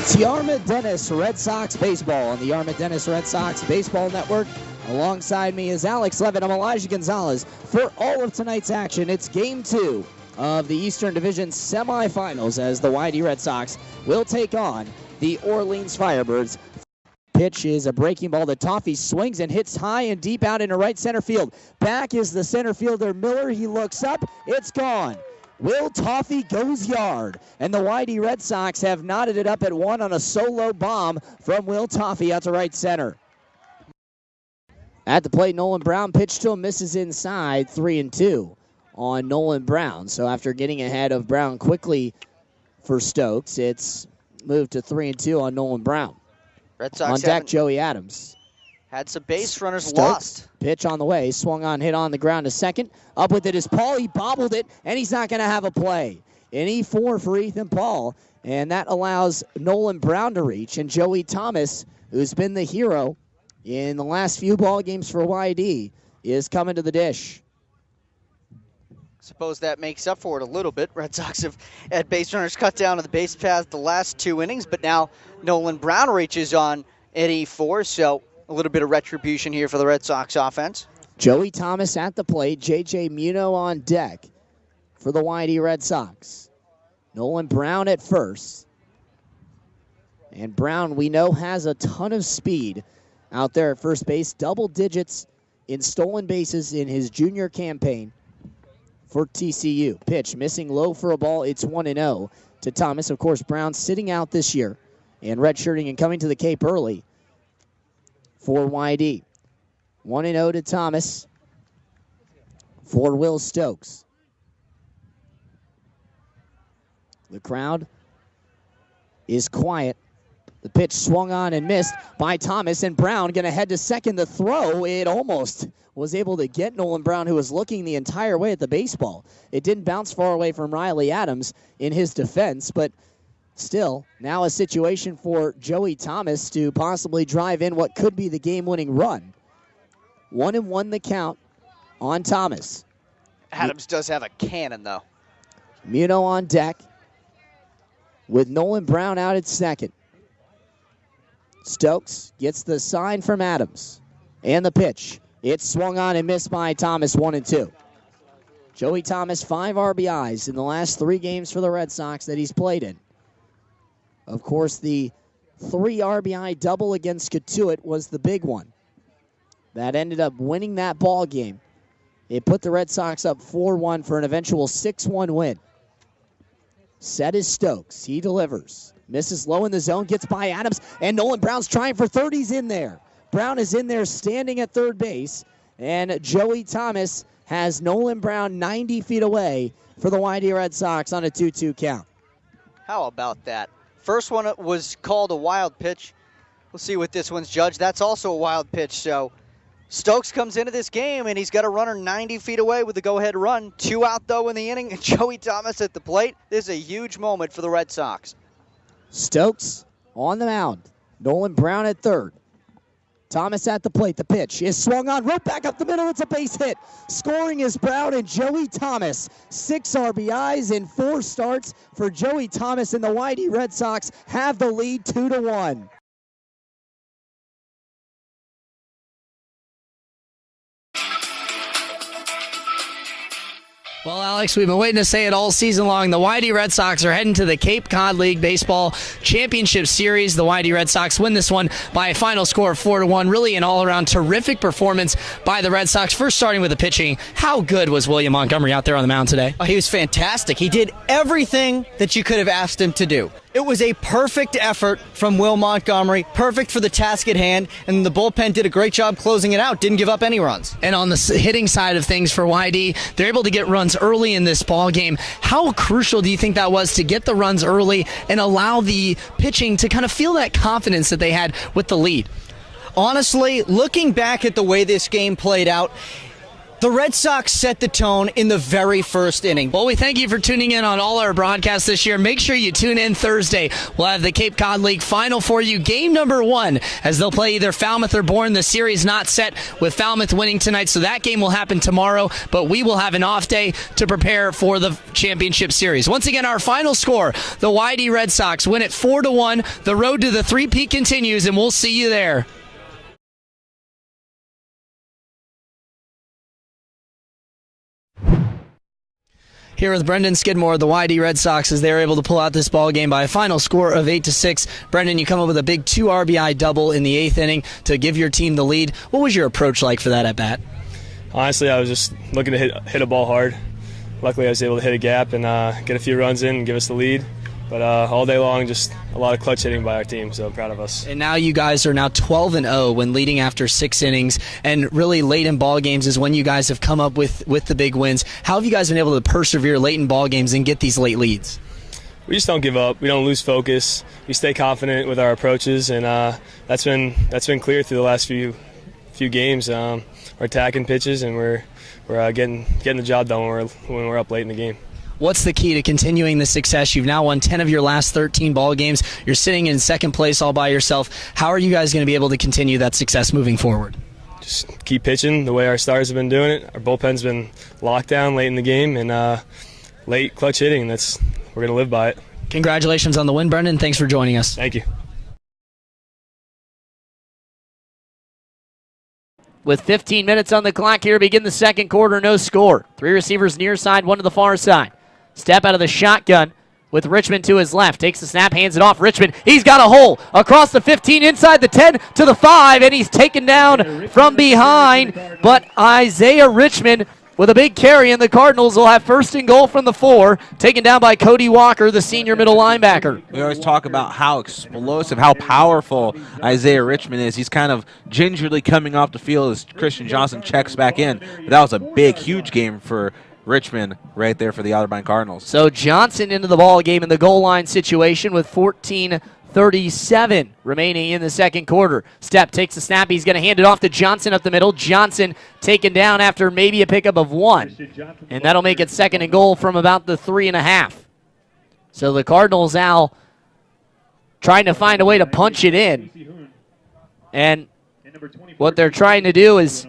It's Yarmouth Dennis Red Sox baseball on the Yarmouth Dennis Red Sox Baseball Network. Alongside me is Alex Levitt. I'm Elijah Gonzalez. For all of tonight's action, it's Game 2 of the Eastern Division semifinals as the YD Red Sox will take on the Orleans Firebirds. Pitch is a breaking ball. The Toffee swings and hits high and deep out into right center field. Back is the center fielder Miller. He looks up. It's gone. Will Toffee goes yard, and the YD Red Sox have knotted it up at one on a solo bomb from Will Toffee out to right center. At the plate, Nolan Brown pitched to him, misses inside, 3-2 on Nolan Brown. So after getting ahead of Brown quickly for Stokes, it's moved to 3-2 on Nolan Brown. Red Sox on deck, Joey Adams. Had some base runners Stokes, lost. Pitch on the way, swung on, hit on the ground to second. Up with it is Paul. He bobbled it, and he's not going to have a play. An E4 for Ethan Paul, and that allows Nolan Brown to reach. And Joey Thomas, who's been the hero in the last few ball games for YD, is coming to the dish. Suppose that makes up for it a little bit. Red Sox have had base runners cut down to the base path the last two innings, but now Nolan Brown reaches on at E4, so a little bit of retribution here for the Red Sox offense. Joey Thomas at the plate, J.J. Muno on deck for the YD Red Sox. Nolan Brown at first. And Brown, we know, has a ton of speed out there at first base. Double digits in stolen bases in his junior campaign for TCU. Pitch missing low for a ball. It's 1-0 to Thomas. Of course, Brown sitting out this year and redshirting and coming to the Cape early for YD. 1-0 to Thomas for Will Stokes. The crowd is quiet. The pitch swung on and missed by Thomas, and Brown going to head to second. The throw, it almost was able to get Nolan Brown, who was looking the entire way at the baseball. It didn't bounce far away from Riley Adams in his defense, but still, now a situation for Joey Thomas to possibly drive in what could be the game-winning run. 1-1 the count on Thomas. Adams does have a cannon, though. Muno on deck with Nolan Brown out at second. Stokes gets the sign from Adams. And the pitch. It's swung on and missed by Thomas, 1-2. Joey Thomas, 5 RBIs in the last 3 games for the Red Sox that he's played in. Of course, the 3 RBI double against Katuitt was the big one. That ended up winning that ball game. It put the Red Sox up 4-1 for an eventual 6-1 win. Set is Stokes. He delivers. Misses low in the zone, gets by Adams, and Nolan Brown's trying for third. He's in there. Brown is in there standing at third base, and Joey Thomas has Nolan Brown 90 feet away for the YD Red Sox on a 2-2 count. How about that? First one was called a wild pitch. We'll see what this one's judged. That's also a wild pitch, so Stokes comes into this game, and he's got a runner 90 feet away with the go-ahead run. 2 out, though, in the inning, and Joey Thomas at the plate. This is a huge moment for the Red Sox. Stokes on the mound. Nolan Brown at third. Thomas at the plate. The pitch is swung on. Right back up the middle. It's a base hit. Scoring is Brown and Joey Thomas. 6 RBIs in 4 starts for Joey Thomas, and the YD Red Sox have the lead 2-1. Well, Alex, we've been waiting to say it all season long. The YD Red Sox are heading to the Cape Cod League Baseball Championship Series. The YD Red Sox win this one by a final score of 4-1. Really an all-around terrific performance by the Red Sox. First starting with the pitching, how good was William Montgomery out there on the mound today? Oh, he was fantastic. He did everything that you could have asked him to do. It was a perfect effort from Will Montgomery, perfect for the task at hand, and the bullpen did a great job closing it out, didn't give up any runs. And on the hitting side of things for YD, they're able to get runs early in this ball game. How crucial do you think that was to get the runs early and allow the pitching to kind of feel that confidence that they had with the lead? Honestly, looking back at the way this game played out, The Red Sox set the tone in the very first inning. Well, we thank you for tuning in on all our broadcasts this year. Make sure you tune in Thursday. We'll have the Cape Cod League final for you, game number 1, as they'll play either Falmouth or Bourne. The series not set with Falmouth winning tonight, so that game will happen tomorrow, but we will have an off day to prepare for the championship series. Once again, our final score, the YD Red Sox win it 4-1. The road to the three-peat continues, and we'll see you there. Here with Brendan Skidmore, the YD Red Sox, as they were able to pull out this ball game by a final score of 8-6. Brendan, you come up with a big 2 RBI double in the 8th inning to give your team the lead. What was your approach like for that at bat? Honestly, I was just looking to hit a ball hard. Luckily, I was able to hit a gap and get a few runs in and give us the lead. But all day long, just a lot of clutch hitting by our team, so I'm proud of us. And now you guys are now 12-0 when leading after 6 innings, and really late in ball games is when you guys have come up with the big wins. How have you guys been able to persevere late in ball games and get these late leads? We just don't give up. We don't lose focus. We stay confident with our approaches, and that's been clear through the last few games. We're attacking pitches, and we're getting the job done when we're up late in the game. What's the key to continuing the success? You've now won 10 of your last 13 ball games. You're sitting in second place all by yourself. How are you guys going to be able to continue that success moving forward? Just keep pitching the way our stars have been doing it. Our bullpen's been locked down late in the game, and late clutch hitting. We're going to live by it. Congratulations on the win, Brendan. Thanks for joining us. Thank you. With 15 minutes on the clock here, begin the second quarter, no score. 3 receivers near side, 1 to the far side. Step out of the shotgun with Richmond to his left. Takes the snap, hands it off. Richmond, he's got a hole across the 15, inside the 10 to the 5, and he's taken down from behind. But Isaiah Richmond with a big carry, and the Cardinals will have first and goal from the 4, taken down by Cody Walker, the senior middle linebacker. We always talk about how explosive, how powerful Isaiah Richmond is. He's kind of gingerly coming off the field as Christian Johnson checks back in. But that was a big, huge game for Richmond right there for the Otterbein Cardinals. So Johnson into the ball game in the goal line situation with 14:37 remaining in the second quarter. Step takes the snap. He's going to hand it off to Johnson up the middle. Johnson taken down after maybe a pickup of 1. And that'll make it second and goal from about the 3.5. So the Cardinals now trying to find a way to punch it in. And what they're trying to do is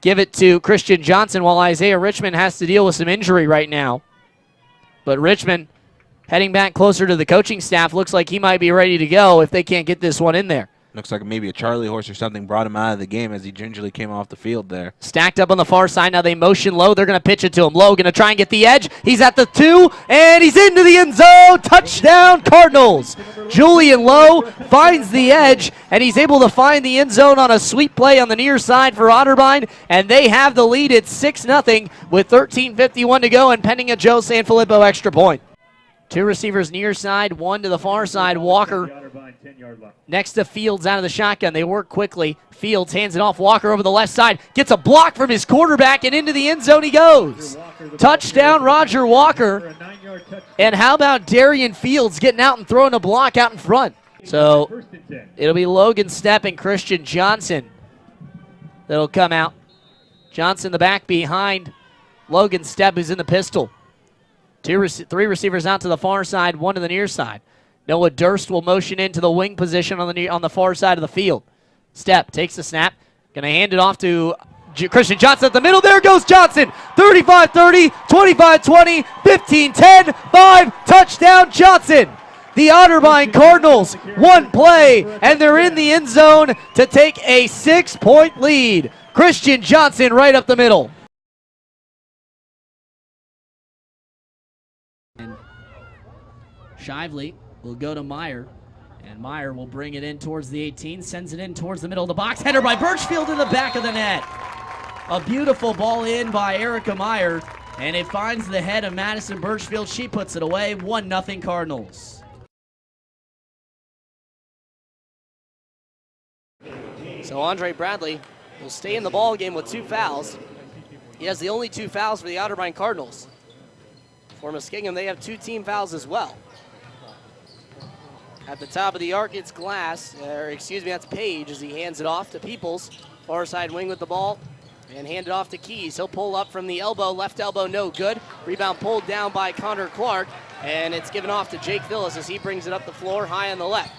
give it to Christian Johnson while Isaiah Richmond has to deal with some injury right now. But Richmond, heading back closer to the coaching staff, looks like he might be ready to go if they can't get this one in there. Looks like maybe a Charlie horse or something brought him out of the game as he gingerly came off the field there. Stacked up on the far side. Now they motion Lowe. They're going to pitch it to him. Lowe going to try and get the edge. He's at the 2, and he's into the end zone. Touchdown, Cardinals. Julian Lowe finds the edge, and he's able to find the end zone on a sweep play on the near side for Otterbein, and they have the lead at 6-0 with 13:51 to go and pending a Joe Sanfilippo extra point. 2 receivers near side, 1 to the far side. Walker next to Fields out of the shotgun. They work quickly. Fields hands it off. Walker over the left side. Gets a block from his quarterback, and into the end zone he goes. Touchdown, Roger Walker. And how about Darian Fields getting out and throwing a block out in front? So it'll be Logan Stepp and Christian Johnson that'll come out. Johnson the back behind Logan Stepp, who's in the pistol. 3 receivers out to the far side, 1 to the near side. Noah Durst will motion into the wing position on the far side of the field. Stepp takes the snap. Going to hand it off to Christian Johnson at the middle. There goes Johnson. 35-30, 25-20, 15-10, 5. Touchdown Johnson. The Otterbein Cardinals, 1 play, and they're in the end zone to take a 6-point lead. Christian Johnson right up the middle. Shively will go to Meyer, and Meyer will bring it in towards the 18, sends it in towards the middle of the box. Header by Birchfield in the back of the net. A beautiful ball in by Erica Meyer, and it finds the head of Madison Birchfield. She puts it away, 1-0 Cardinals. So Andre Bradley will stay in the ball game with 2 fouls. He has the only 2 fouls for the Otterbein Cardinals. For Muskingum, they have 2 team fouls as well. At the top of the arc, it's Glass, that's Page as he hands it off to Peoples. Far side wing with the ball. And hand it off to Keys. He'll pull up from the elbow. Left elbow, no good. Rebound pulled down by Connor Clark. And it's given off to Jake Phillips as he brings it up the floor high on the left.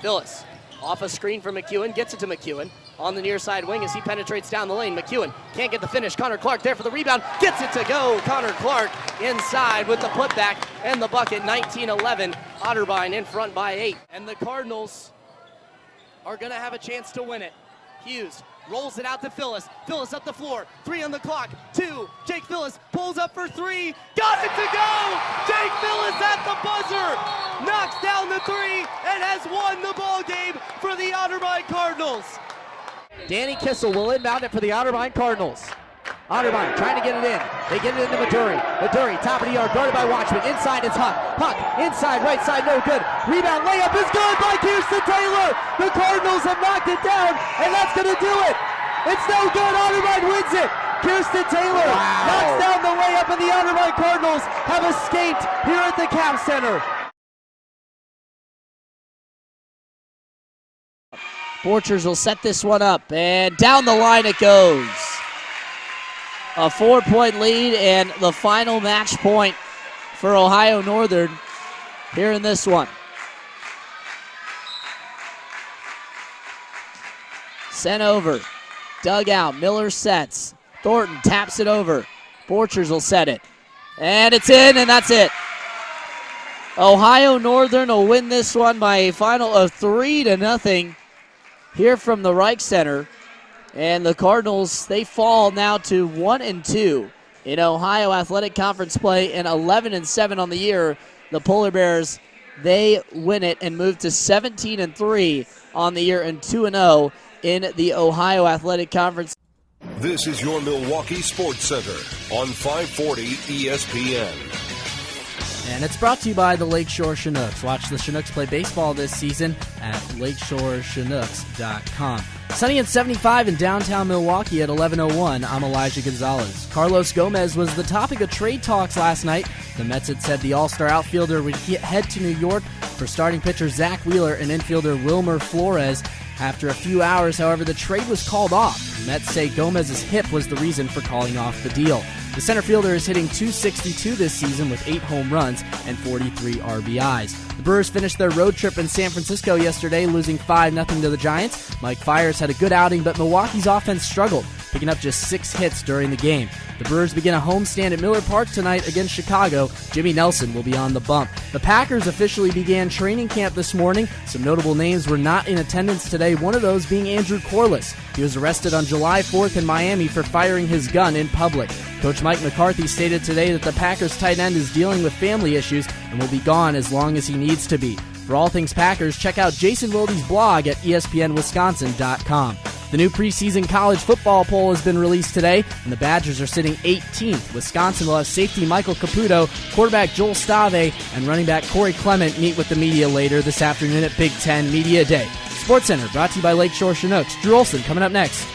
Phillips off a screen from McEwen. Gets it to McEwen on the near side wing as he penetrates down the lane. McEwen can't get the finish. Connor Clark there for the rebound. Gets it to go. Connor Clark inside with the putback and the bucket. 19-11. Otterbein in front by 8. And the Cardinals are going to have a chance to win it. Hughes rolls it out to Phillips. Phillips up the floor. 3 on the clock. 2. Jake Phillips pulls up for 3. Got it to go! Jake Phillips at the buzzer! Knocks down the 3 and has won the ball game for the Otterbein Cardinals. Danny Kissel will inbound it for the Otterbein Cardinals. Otterbein trying to get it in. They get it into Maturi. Maturi, top of the yard, guarded by Watchman. Inside, it's Huck. Huck, inside, right side, no good. Rebound, layup is good by Kirsten Taylor. The Cardinals have knocked it down, and that's going to do it. It's no good. Otterbein wins it. Kirsten Taylor knocks down the layup, and the Otterbein Cardinals have escaped here at the Cap Center. Borchers will set this one up, and down the line it goes. A 4-point lead and the final match point for Ohio Northern here in this one. Sent over, dug out, Miller sets. Thornton taps it over. Borchers will set it. And it's in, and that's it. Ohio Northern will win this one by a final of 3-0 here from the Reich Center. And the Cardinals, they fall now to 1-2 in Ohio Athletic Conference play and 11-7 on the year. The Polar Bears, they win it and move to 17-3 on the year and 2-0 in the Ohio Athletic Conference. This is your Milwaukee Sports Center on 540 ESPN. And it's brought to you by the Lakeshore Chinooks. Watch the Chinooks play baseball this season at lakeshorechinooks.com. Sunny and 75 in downtown Milwaukee at 11:01. I'm Elijah Gonzalez. Carlos Gomez was the topic of trade talks last night. The Mets had said the All-Star outfielder would head to New York for starting pitcher Zach Wheeler and infielder Wilmer Flores. After a few hours, however, the trade was called off. The Mets say Gomez's hip was the reason for calling off the deal. The center fielder is hitting .262 this season with 8 home runs and 43 RBIs. The Brewers finished their road trip in San Francisco yesterday, losing 5-0 to the Giants. Mike Fiers had a good outing, but Milwaukee's offense struggled, picking up just 6 hits during the game. The Brewers begin a homestand at Miller Park tonight against Chicago. Jimmy Nelson will be on the bump. The Packers officially began training camp this morning. Some notable names were not in attendance today, one of those being Andrew Corliss. He was arrested on July 4th in Miami for firing his gun in public. Coach Mike McCarthy stated today that the Packers tight end is dealing with family issues and will be gone as long as he needs to be. For all things Packers, check out Jason Wilde's blog at ESPNWisconsin.com. The new preseason college football poll has been released today, and the Badgers are sitting 18th. Wisconsin will have safety Michael Caputo, quarterback Joel Stave, and running back Corey Clement meet with the media later this afternoon at Big Ten Media Day. SportsCenter brought to you by Lakeshore Chinooks. Drew Olson coming up next.